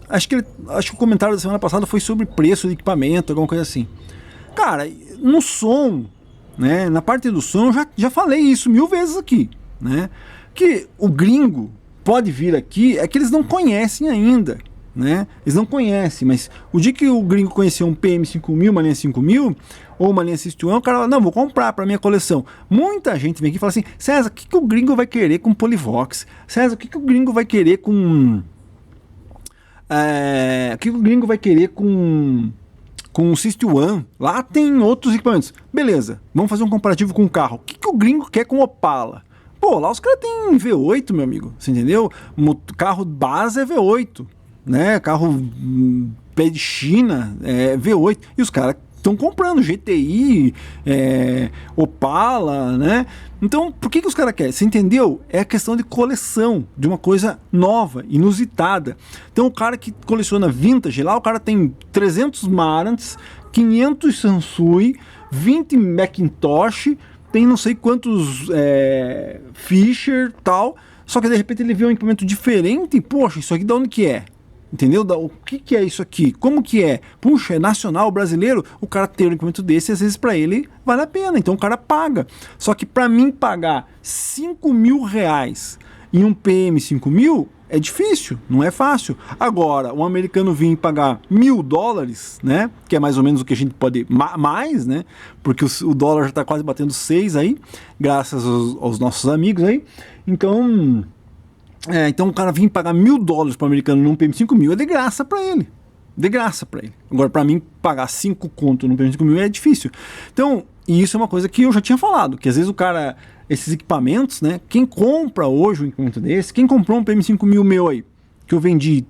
acho que o comentário da semana passada foi sobre preço de equipamento, alguma coisa assim. Cara, no som, né, na parte do som, eu já falei isso 1000 vezes aqui, né? Que o gringo pode vir aqui, é que eles não conhecem ainda, né? Eles não conhecem, mas o dia que o gringo conhecer um PM5000, uma linha 5000, ou uma linha System One, o cara fala, não, vou comprar para minha coleção. Muita gente vem aqui e fala assim, César, o que o gringo vai querer com Polivox? César, o que o gringo vai querer com... o que o gringo vai querer com o System One? Lá tem outros equipamentos. Beleza, vamos fazer um comparativo com o carro. O que o gringo quer com Opala? Pô, lá os caras têm V8, meu amigo, você entendeu? Carro base é V8, né? Carro pé de China é V8. E os caras estão comprando GTI, Opala, né? Então, por que os caras querem? Você entendeu? É a questão de coleção, de uma coisa nova, inusitada. Então, o cara que coleciona vintage, lá o cara tem 300 Marantz, 500 Sansui, 20 Macintosh, tem não sei quantos Fisher, tal. Só que, de repente, ele vê um equipamento diferente e, poxa, isso aqui de onde que é? Entendeu? O que é isso aqui? Como que é? Puxa, é nacional, brasileiro? O cara ter um equipamento desse, às vezes para ele vale a pena, então o cara paga. Só que para mim pagar R$5.000 em um PM5000 é difícil, não é fácil. Agora, um americano vir pagar $1.000, né? Que é mais ou menos o que a gente pode mais, né? Porque o dólar já está quase batendo 6 aí, graças aos nossos amigos aí. Então o cara vir pagar $1.000 para o americano num PM5000 é de graça para ele. De graça para ele. Agora, para mim, pagar 5 conto num PM5000 é difícil. Então, e isso é uma coisa que eu já tinha falado, que às vezes o cara, esses equipamentos, né? Quem compra hoje um equipamento desse, quem comprou um PM5000 meu aí, que eu vendi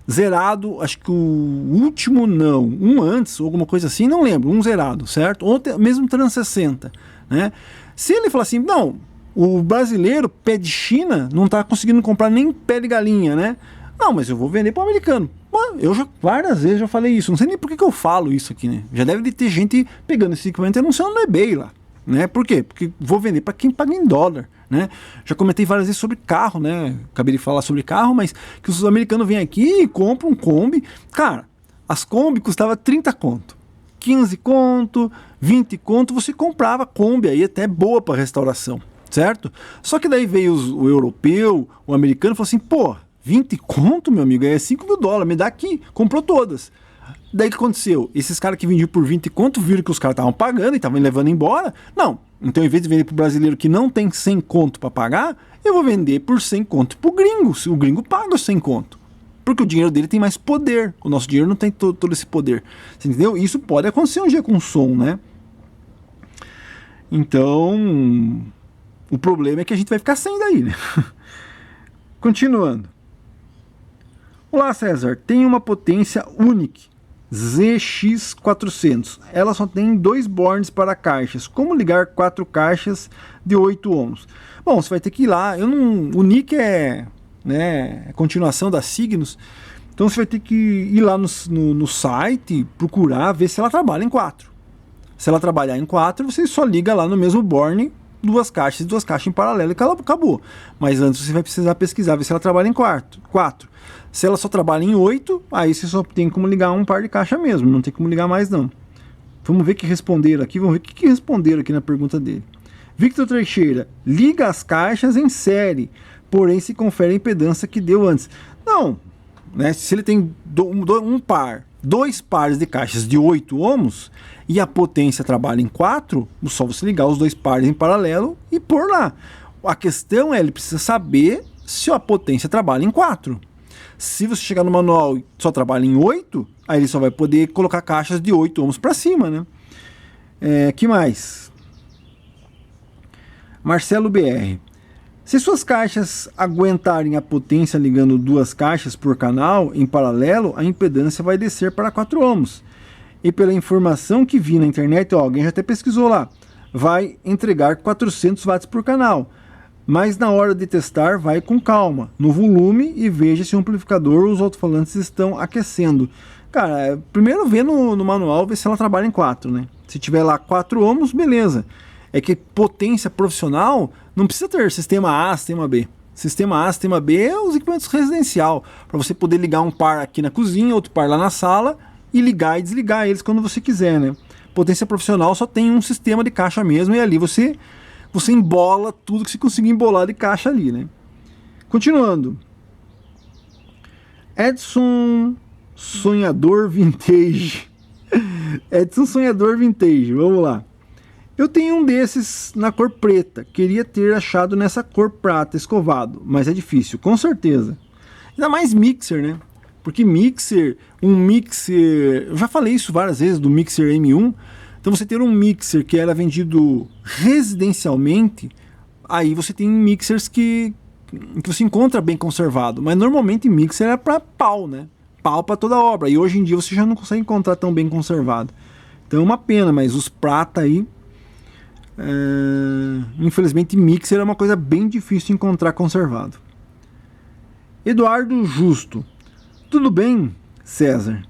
zerado, acho que o último não, um antes, ou alguma coisa assim, não lembro, um zerado, certo? Ou mesmo 360, né? Se ele falar assim, não, o brasileiro, pé de China, não está conseguindo comprar nem pé de galinha, né? Não, mas eu vou vender para o americano. Eu já várias vezes já falei isso. Não sei nem por que eu falo isso aqui, né? Já deve ter gente pegando esse equipamento e anunciando no eBay lá, né? Por quê? Porque vou vender para quem paga em dólar, né? Já comentei várias vezes sobre carro, né? Acabei de falar sobre carro, mas que os americanos vêm aqui e compram um Kombi. Cara, as Kombi custavam 30 conto, 15 conto, 20 conto, você comprava Kombi aí até boa para restauração, certo? Só que daí veio o europeu, o americano, e falou assim, pô, 20 conto, meu amigo, é 5 mil dólares, me dá aqui, comprou todas. Daí o que aconteceu? Esses caras que vendiam por 20 conto viram que os caras estavam pagando e estavam levando embora. Não, então em vez de vender pro brasileiro que não tem 100 conto para pagar, eu vou vender por 100 conto pro gringo. O gringo paga os 100 conto. Porque o dinheiro dele tem mais poder. O nosso dinheiro não tem todo esse poder. Você entendeu? Isso pode acontecer um dia com o som, né? Então, o problema é que a gente vai ficar sem daí, né? Continuando. Olá, César. Tem uma potência Unique ZX400. Ela só tem 2 bornes para caixas. Como ligar 4 caixas de 8 ohms? Bom, você vai ter que ir lá. O Unique é, né, a continuação da Cygnus. Então você vai ter que ir lá no site, procurar, ver se ela trabalha em 4. Se ela trabalhar em 4, você só liga lá no mesmo borne 2 caixas em paralelo e acabou. Mas antes você vai precisar pesquisar, ver se ela trabalha em 4. Se ela só trabalha em 8, aí você só tem como ligar um par de caixa mesmo, não tem como ligar mais não. Vamos ver o que responderam aqui, vamos ver o que responderam aqui na pergunta dele. Victor Teixeira, liga as caixas em série, porém se confere a impedância que deu antes. Não, né? Se ele tem 2 pares de caixas de 8 ohms e a potência trabalha em 4, só você ligar os 2 pares em paralelo e pôr lá. A questão é, ele precisa saber se a potência trabalha em 4. Se você chegar no manual e só trabalha em 8, aí ele só vai poder colocar caixas de 8 ohms para cima, né? Que mais? Marcelo BR. Se suas caixas aguentarem a potência ligando 2 caixas por canal em paralelo, a impedância vai descer para 4 ohms. E pela informação que vi na internet, alguém já até pesquisou lá, vai entregar 400 watts por canal. Mas na hora de testar, vai com calma, no volume e veja se o amplificador ou os alto-falantes estão aquecendo. Cara, primeiro vê no manual, vê se ela trabalha em 4, né? Se tiver lá 4 ohms, beleza. É que potência profissional não precisa ter sistema A, sistema B. Sistema A, sistema B é os equipamentos residencial, para você poder ligar um par aqui na cozinha, outro par lá na sala e ligar e desligar eles quando você quiser, né? Potência profissional só tem um sistema de caixa mesmo e ali você embola tudo que você conseguir embolar de caixa ali, né? Continuando. Edson Sonhador Vintage. Edson Sonhador Vintage, vamos lá. Eu tenho um desses na cor preta. Queria ter achado nessa cor prata escovado, mas é difícil, com certeza. Ainda mais mixer, né? Porque um mixer... Eu já falei isso várias vezes do mixer M1. Então você ter um mixer que era vendido residencialmente, aí você tem mixers que você encontra bem conservado. Mas normalmente mixer é para pau, né? Pau para toda obra. E hoje em dia você já não consegue encontrar tão bem conservado. Então é uma pena, mas os prata aí... infelizmente mixer é uma coisa bem difícil de encontrar conservado. Eduardo Justo. Tudo bem, César?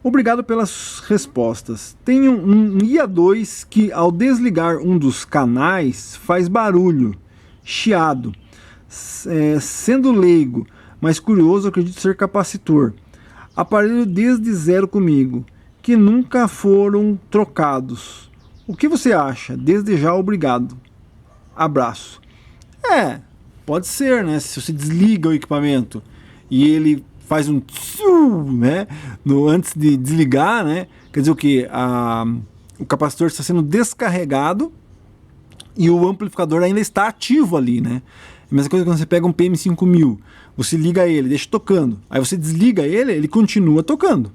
Obrigado pelas respostas. Tenho um IA2 que ao desligar um dos canais faz barulho, chiado. Sendo leigo, mas curioso, acredito ser capacitor. Aparelho desde zero comigo, que nunca foram trocados. O que você acha? Desde já, obrigado. Abraço. Pode ser, né? Se você desliga o equipamento e ele faz um tsu, né? Antes de desligar, né? Quer dizer o que? O capacitor está sendo descarregado e o amplificador ainda está ativo ali, né? A mesma coisa quando você pega um PM5000, você liga ele, deixa tocando. Aí você desliga ele, ele continua tocando.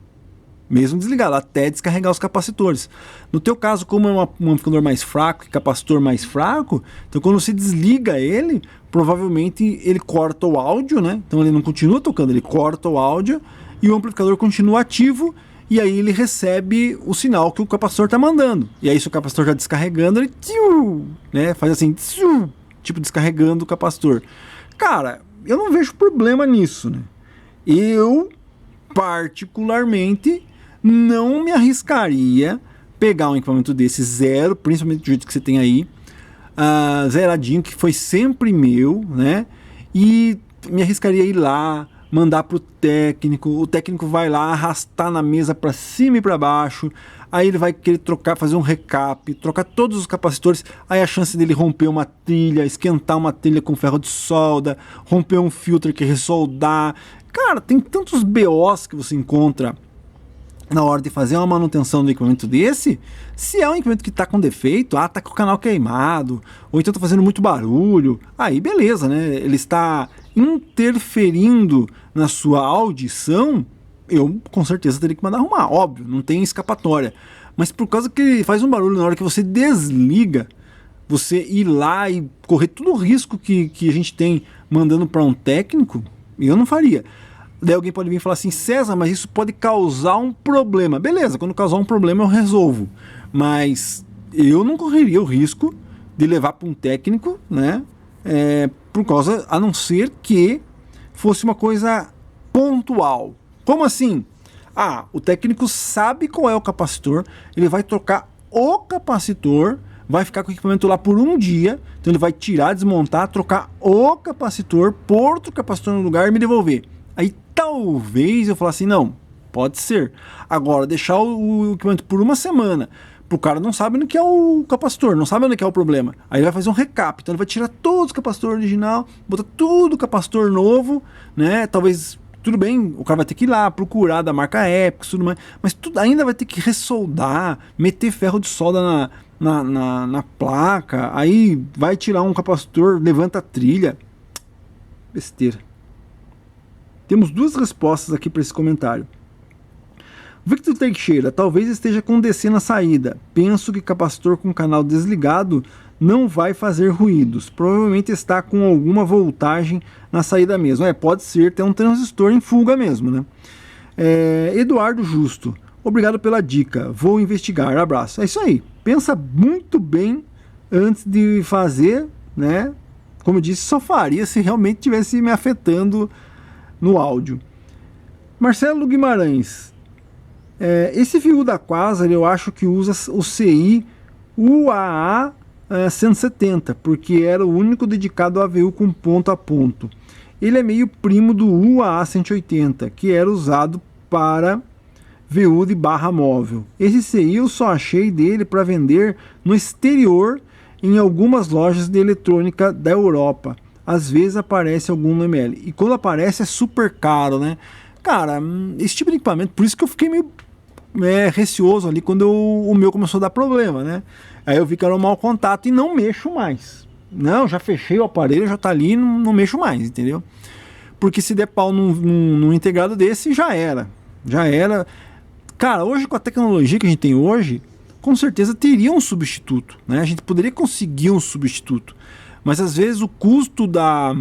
Mesmo desligado, até descarregar os capacitores. No teu caso, como é um amplificador mais fraco e capacitor mais fraco, então quando você desliga ele, provavelmente ele corta o áudio, né? Então ele não continua tocando, ele corta o áudio e o amplificador continua ativo e aí ele recebe o sinal que o capacitor está mandando. E aí se o capacitor está descarregando, ele né? Faz assim, tipo descarregando o capacitor. Cara, eu não vejo problema nisso, né? Eu, particularmente, não me arriscaria pegar um equipamento desse zero, principalmente do jeito que você tem aí, zeradinho, que foi sempre meu, né? E me arriscaria a ir lá, mandar pro técnico, o técnico vai lá arrastar na mesa para cima e para baixo, aí ele vai querer trocar, fazer um recap, trocar todos os capacitores, aí a chance dele romper uma trilha, esquentar uma trilha com ferro de solda, romper um filtro que ressoldar. Cara, tem tantos BOs que você encontra na hora de fazer uma manutenção do equipamento desse. Se é um equipamento que está com defeito, tá com o canal queimado, ou então está fazendo muito barulho, aí beleza, né? Ele está interferindo na sua audição, eu com certeza teria que mandar arrumar, óbvio, não tem escapatória. Mas por causa que ele faz um barulho na hora que você desliga, você ir lá e correr todo o risco que a gente tem mandando para um técnico, eu não faria. Daí alguém pode vir e falar assim: César, mas isso pode causar um problema. Beleza, quando causar um problema eu resolvo. Mas eu não correria o risco de levar para um técnico, né? Por causa, a não ser que fosse uma coisa pontual. Como assim? O técnico sabe qual é o capacitor, ele vai trocar o capacitor, vai ficar com o equipamento lá por um dia, então ele vai tirar, desmontar, trocar o capacitor, pôr outro capacitor no lugar e me devolver. Aí talvez eu falar assim: não, pode ser. Agora, deixar o equipamento por uma semana, pro cara não sabe onde que é o capacitor, não sabe onde que é o problema. Aí ele vai fazer um recap, então ele vai tirar todos os capacitores original, botar tudo capacitor novo, né? Talvez, tudo bem, o cara vai ter que ir lá procurar da marca Epix, tudo mais, mas tudo ainda vai ter que ressoldar, meter ferro de solda na placa, aí vai tirar um capacitor, levanta a trilha. Besteira. Temos duas respostas aqui para esse comentário. Victor Teixeira: talvez esteja com DC na saída. Penso que capacitor com canal desligado não vai fazer ruídos. Provavelmente está com alguma voltagem na saída mesmo. Pode ser, tem um transistor em fuga mesmo, né? Eduardo Justo: obrigado pela dica. Vou investigar. Abraço. É isso aí. Pensa muito bem antes de fazer, né? Como eu disse, só faria se realmente estivesse me afetando no áudio. Marcelo Guimarães: esse VU da Quasar eu acho que usa o CI UAA 170, porque era o único dedicado a VU com ponto a ponto. Ele é meio primo do UAA 180, que era usado para VU de barra móvel. Esse CI eu só achei dele para vender no exterior em algumas lojas de eletrônica da Europa. Às vezes aparece algum no ML. E quando aparece é super caro, né? Cara, esse tipo de equipamento, por isso que eu fiquei meio receoso ali quando o meu começou a dar problema, né? Aí eu vi que era um mau contato e não mexo mais. Não, já fechei o aparelho, já tá ali, não mexo mais, entendeu? Porque se der pau num integrado desse, já era. Já era. Cara, hoje com a tecnologia que a gente tem hoje, com certeza teria um substituto, né? A gente poderia conseguir um substituto. Mas às vezes o custo da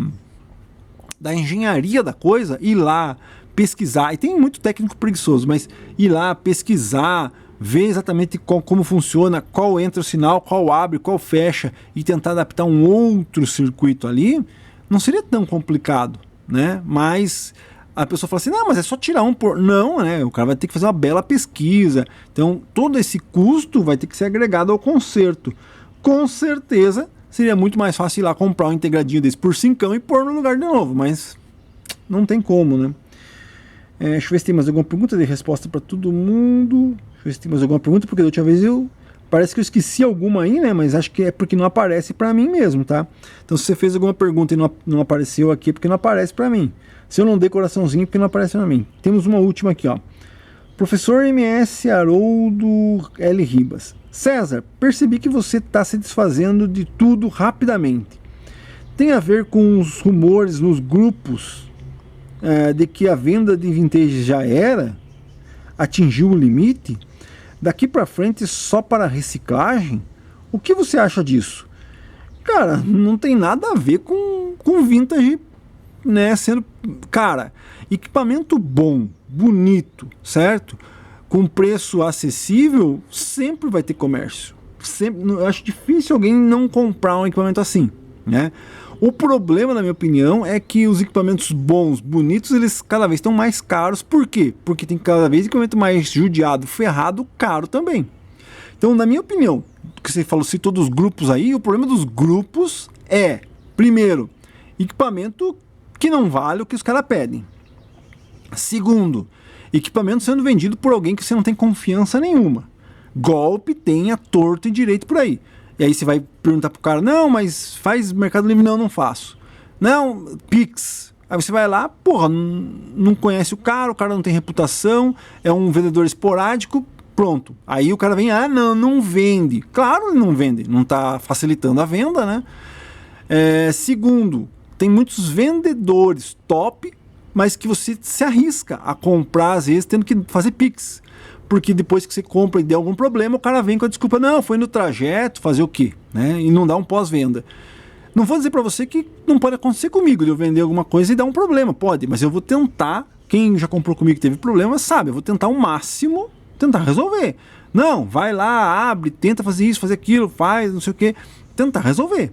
engenharia da coisa, ir lá pesquisar, e tem muito técnico preguiçoso, mas ir lá pesquisar, ver exatamente como funciona, qual entra o sinal, qual abre, qual fecha, e tentar adaptar um outro circuito ali, não seria tão complicado, né? Mas a pessoa fala assim: não, mas é só tirar um por... Não, né? O cara vai ter que fazer uma bela pesquisa. Então todo esse custo vai ter que ser agregado ao conserto. Com certeza seria muito mais fácil ir lá comprar um integradinho desse por 5 e pôr no lugar de novo, mas não tem como, né? Deixa eu ver se tem mais alguma pergunta. De resposta para todo mundo. Deixa eu ver se tem mais alguma pergunta, porque da última vez parece que eu esqueci alguma aí, né? Mas acho que é porque não aparece para mim mesmo, tá? Então se você fez alguma pergunta e não apareceu aqui, é porque não aparece para mim. Se eu não dei coraçãozinho, é porque não aparece para mim. Temos uma última aqui, ó. Professor MS Haroldo L. Ribas: César, percebi que você está se desfazendo de tudo rapidamente. Tem a ver com os rumores nos grupos de que a venda de vintage já atingiu o limite? Daqui para frente só para reciclagem? O que você acha disso? Cara, não tem nada a ver com vintage, né? Sendo, cara, equipamento bom, bonito, certo? Com preço acessível, sempre vai ter comércio. Sempre, eu acho difícil alguém não comprar um equipamento assim, né? O problema, na minha opinião, é que os equipamentos bons, bonitos, eles cada vez estão mais caros. Por quê? Porque tem cada vez equipamento mais judiado, ferrado, caro também. Então, na minha opinião, que você falou, citou dos grupos aí, o problema dos grupos é, primeiro, equipamento que não vale o que os caras pedem. Segundo, equipamento sendo vendido por alguém que você não tem confiança nenhuma. Golpe tem a torto e direito por aí. E aí você vai perguntar pro cara, não, mas faz Mercado Livre? Não, não faço. Não, Pix. Aí você vai lá, porra, não conhece o cara não tem reputação, é um vendedor esporádico, pronto. Aí o cara vem, não vende. Claro, ele não vende, não está facilitando a venda, né? Segundo, tem muitos vendedores top, mas que você se arrisca a comprar, às vezes, tendo que fazer Pix. Porque depois que você compra e der algum problema, o cara vem com a desculpa, não, foi no trajeto, fazer o quê? Né? E não dá um pós-venda. Não vou dizer para você que não pode acontecer comigo, de eu vender alguma coisa e dar um problema, pode, mas eu vou tentar, quem já comprou comigo e teve problema sabe, eu vou tentar o máximo, tentar resolver. Não, vai lá, abre, tenta fazer isso, fazer aquilo, faz, não sei o que, tentar resolver.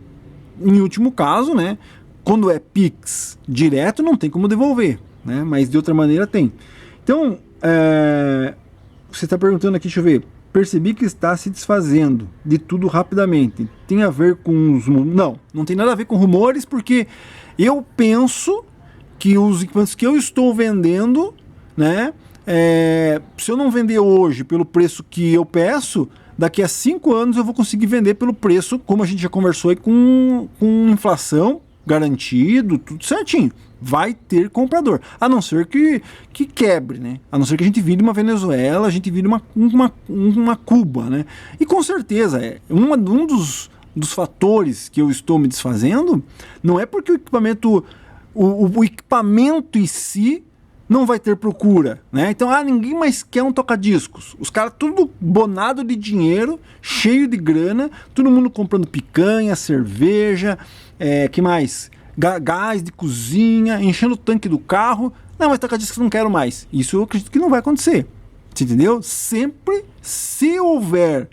Em último caso, né, quando é Pix direto, não tem como devolver, né, mas de outra maneira tem. Então, você está perguntando aqui, deixa eu ver, percebi que está se desfazendo de tudo rapidamente. Tem a ver com os... Não tem nada a ver com rumores, porque eu penso que os equipamentos que eu estou vendendo, né, se eu não vender hoje pelo preço que eu peço, daqui a 5 anos eu vou conseguir vender pelo preço, como a gente já conversou aí, com inflação, garantido, tudo certinho. Vai ter comprador, a não ser que quebre, né? A não ser que a gente vire uma Venezuela, a gente vire uma Cuba, né? E com certeza, um dos fatores que eu estou me desfazendo não é porque o equipamento, o equipamento em si não vai ter procura, né? Então, ninguém mais quer um toca-discos. Os caras tudo bonado de dinheiro, cheio de grana, todo mundo comprando picanha, cerveja, que mais? Gás de cozinha, enchendo o tanque do carro. Não, mas toca-discos não quero mais. Isso eu acredito que não vai acontecer. Você entendeu? Sempre, se houver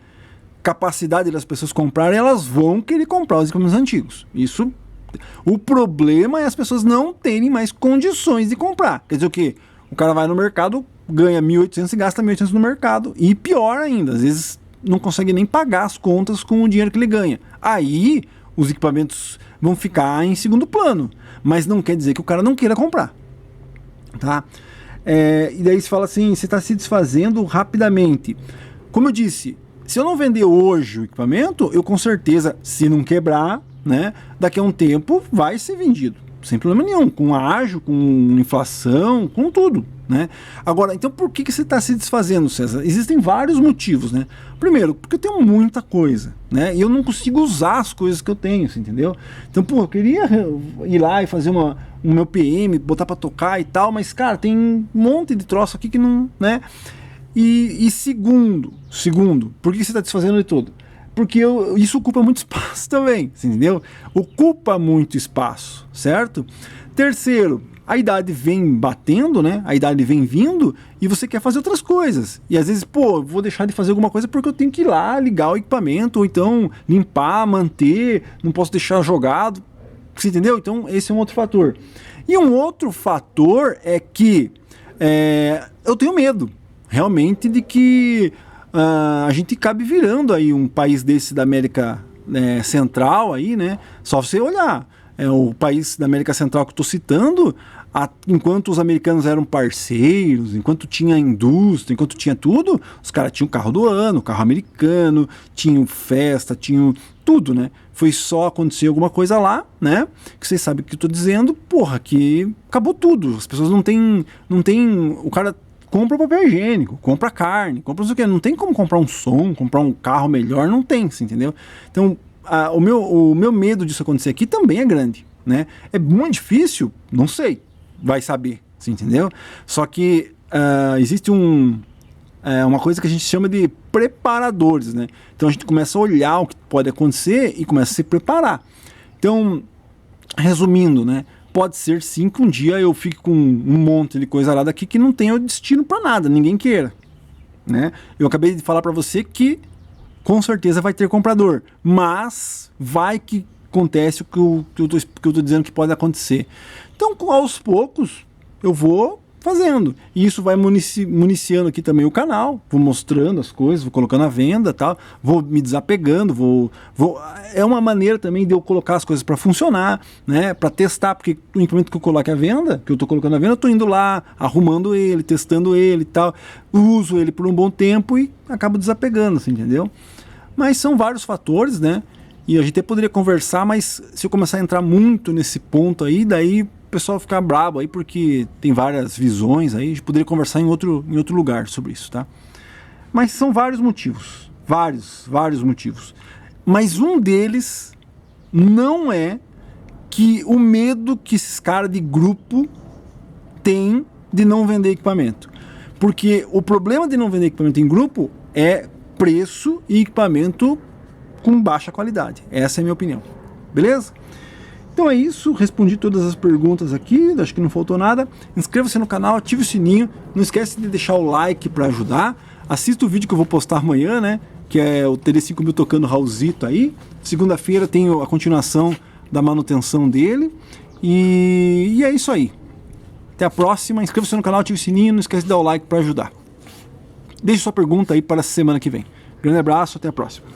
capacidade das pessoas comprarem, elas vão querer comprar os equipamentos antigos. Isso. O problema é as pessoas não terem mais condições de comprar. Quer dizer o quê? O cara vai no mercado, ganha 1.800 e gasta 1.800 no mercado. E pior ainda, às vezes não consegue nem pagar as contas com o dinheiro que ele ganha. Aí os equipamentos vão ficar em segundo plano, mas não quer dizer que o cara não queira comprar, tá? E daí você fala assim, você está se desfazendo rapidamente. Como eu disse, se eu não vender hoje o equipamento, eu com certeza, se não quebrar, né, daqui a um tempo vai ser vendido, sem problema nenhum, com ágio, com inflação, com tudo, né? Agora, então por que você está se desfazendo, César? Existem vários motivos, né? Primeiro, porque eu tenho muita coisa, né? E eu não consigo usar as coisas que eu tenho, você entendeu? Então, eu queria ir lá e fazer um meu PM, botar para tocar e tal, mas, cara, tem um monte de troço aqui que não, né? E segundo, por que você está desfazendo de tudo? Porque isso ocupa muito espaço também, você entendeu? Ocupa muito espaço, certo? Terceiro, a idade vem batendo, né? A idade vem vindo e você quer fazer outras coisas. E às vezes, vou deixar de fazer alguma coisa porque eu tenho que ir lá ligar o equipamento, ou então limpar, manter, não posso deixar jogado, você entendeu? Então esse é um outro fator. E um outro fator é que eu tenho medo, realmente, de que a gente acabe virando aí um país desse da América Central aí, né? Só você olhar, o país da América Central que eu estou citando, enquanto os americanos eram parceiros, enquanto tinha indústria, enquanto tinha tudo, os caras tinham o carro do ano, o carro americano, tinham festa, tinham tudo, né? Foi só acontecer alguma coisa lá, né? Que vocês sabem o que eu estou dizendo, que acabou tudo. As pessoas não tem, o cara compra papel higiênico, compra carne, compra não sei o que, não tem como comprar um som, comprar um carro melhor, não tem, você entendeu? Então, o meu medo disso acontecer aqui também é grande, né? É muito difícil, não sei, vai saber, você entendeu? Só que existe uma coisa que a gente chama de preparadores, né? Então a gente começa a olhar o que pode acontecer e começa a se preparar. Então, resumindo, né? Pode ser sim que um dia eu fique com um monte de coisa lá daqui que não tenha destino para nada, ninguém queira, né? Eu acabei de falar para você que com certeza vai ter comprador, mas vai que acontece o que eu tô dizendo que pode acontecer. Então, aos poucos, eu vou fazendo. E isso vai municiando aqui também o canal, vou mostrando as coisas, vou colocando à venda, tal, vou me desapegando, é uma maneira também de eu colocar as coisas para funcionar, né, para testar, porque o equipamento que eu coloco à venda, que eu estou colocando à venda, eu estou indo lá, arrumando ele, testando ele e tal, uso ele por um bom tempo e acabo desapegando, assim, entendeu? Mas são vários fatores, né, e a gente até poderia conversar, mas se eu começar a entrar muito nesse ponto aí, daí o pessoal ficar brabo aí, porque tem várias visões aí, a gente poderia conversar em outro lugar sobre isso, tá? Mas são vários motivos, vários motivos. Mas um deles não é que o medo que esses caras de grupo têm de não vender equipamento. Porque o problema de não vender equipamento em grupo é preço e equipamento com baixa qualidade. Essa é a minha opinião. Beleza? Então é isso, respondi todas as perguntas aqui, acho que não faltou nada. Inscreva-se no canal, ative o sininho, não esquece de deixar o like para ajudar. Assista o vídeo que eu vou postar amanhã, né? Que é o TD5000 tocando Raulzito aí. Segunda-feira tem a continuação da manutenção dele. E é isso aí. Até a próxima, inscreva-se no canal, ative o sininho, não esquece de dar o like para ajudar. Deixe sua pergunta aí para a semana que vem. Grande abraço, até a próxima.